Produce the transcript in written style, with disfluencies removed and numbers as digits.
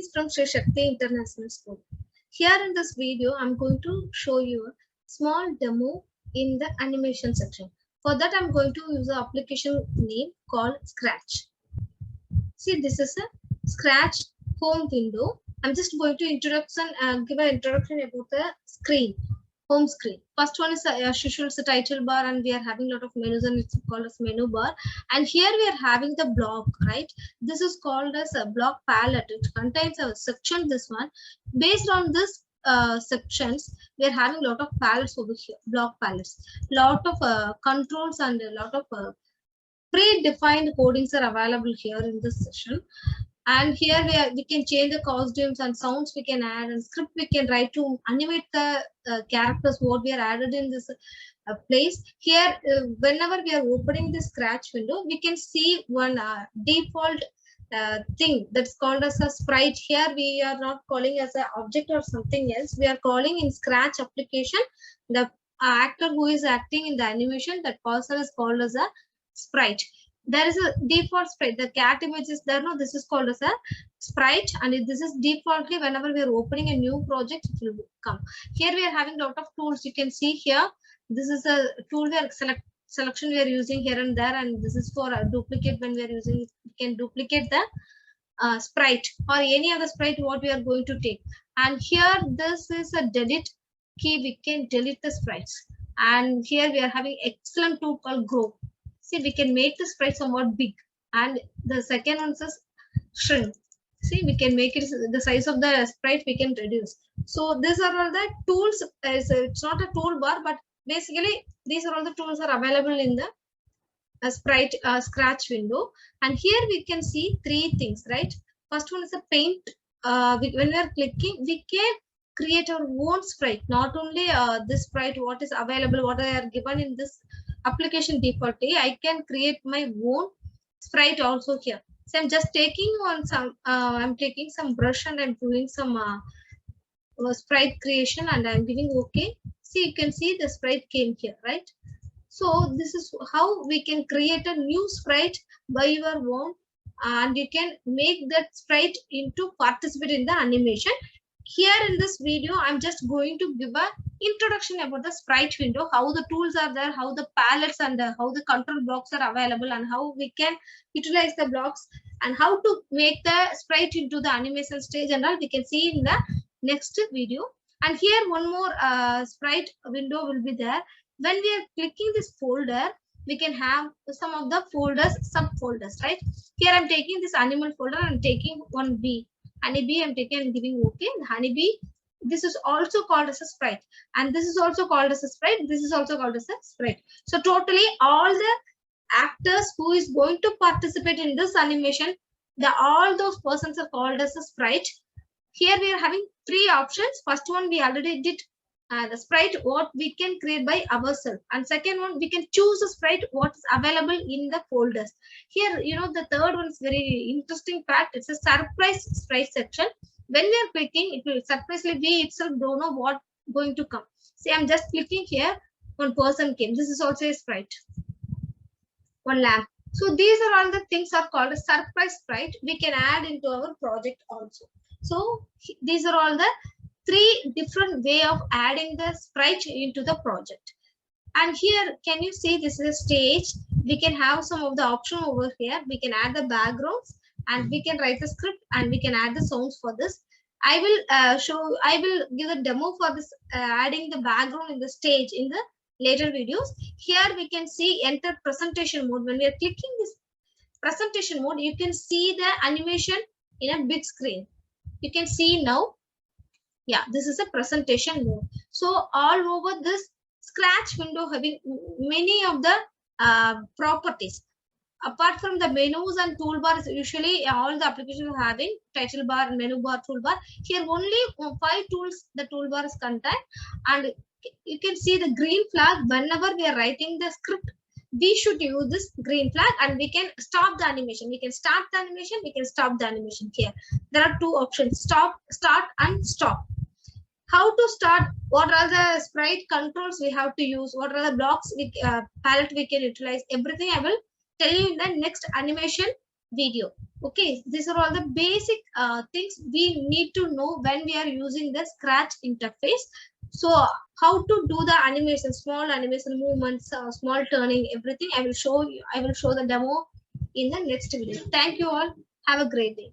Greetings from Shakthi International School. Here in this video, I'm going to show you a small demo in the animation section. For that, I'm going to use an application name called Scratch. See, this is a Scratch home window. I'm just going to give an introduction about the screen. Home screen. First one is as usual, it's a title bar, and we are having a lot of menus, and it's called as menu bar. And here we are having the block, right? This is called as a block palette. It contains a section. This one, based on this sections, we are having a lot of palettes over here. Block palettes, lot of controls and a lot of predefined codings are available here in this session. And here we can change the costumes and sounds we can add, and script we can write to animate the characters what we are added in this place. Here, whenever we are opening the Scratch window, we can see one default thing that's called as a sprite. Here we are not calling as an object or something else. We are calling in Scratch application the actor who is acting in the animation. That person is called as a sprite. There is a default sprite. The cat image is there. No, this is called as a sprite, and this is defaultly whenever we are opening a new project, it will come. Here we are having a lot of tools. You can see here. This is a tool we are selection we are using here and there, and this is for a duplicate. When we are using, we can duplicate the sprite or any other sprite what we are going to take. And here this is a delete key. We can delete the sprites. And here we are having excellent tool called grow. See, we can make the sprite somewhat big, and the second one says shrink. See, we can make it the size of the sprite we can reduce. So these are all the tools. It's not a toolbar, but basically these are all the tools are available in the sprite Scratch window. And here we can see three things, right? First one is a paint. When we are clicking, we can create our own sprite. Not only this sprite what is available, what I are given in this application defaultly, I can create my own sprite also here. So I'm just taking on some I'm taking some brush and I'm doing some sprite creation, and I'm giving okay. See, you can see the sprite came here, right? So this is how we can create a new sprite by your own, and you can make that sprite into participate in the animation. Here in this video, I'm just going to give a introduction about the sprite window, how the tools are there, how the palettes and how the control blocks are available, and how we can utilize the blocks, and how to make the sprite into the animation stage and all we can see in the next video. And here one more sprite window will be there. When we are clicking this folder, we can have some of the folders, subfolders, right? Here I'm taking this animal folder and taking one bee. Honeybee I'm taking and giving okay. Honeybee, this is also called as a sprite, and this is also called as a sprite. This is also called as a sprite. So totally all the actors who is going to participate in this animation, all those persons are called as a sprite. Here we are having three options. First one we already did. The sprite what we can create by ourselves, and second one we can choose a sprite what is available in the folders. Here, you know, the third one is very interesting fact. It's a surprise sprite section. When we are clicking, it will surprisingly we itself don't know what going to come. See, I'm just clicking here, one person came. This is also a sprite, one lamp. So these are all the things are called a surprise sprite. We can add into our project also. So these are all the three different way of adding the sprite into the project. And here, can you see this is a stage? We can have some of the option over here. We can add the backgrounds, and we can write the script, and we can add the sounds for this. I will give a demo for this adding the background in the stage in the later videos. Here we can see enter presentation mode. When we are clicking this presentation mode, you can see the animation in a big screen. You can see now. Yeah, this is a presentation mode. So all over this Scratch window having many of the properties. Apart from the menus and toolbars, usually all the applications are having title bar, menu bar, toolbar. Here only 5 tools the toolbar is contained, and you can see the green flag. Whenever we are writing the script, we should use this green flag, and we can stop the animation. We can start the animation, we can stop the animation. Here there are two options: stop, start, and stop. How to start? What are the sprite controls we have to use? What are the blocks palette we can utilize? Everything I will tell you in the next animation video. Okay, these are all the basic things we need to know when we are using the Scratch interface. So how to do the animation, small animation movements, small turning, everything I will show you. I will show the demo in the next video. Thank you all. Have a great day.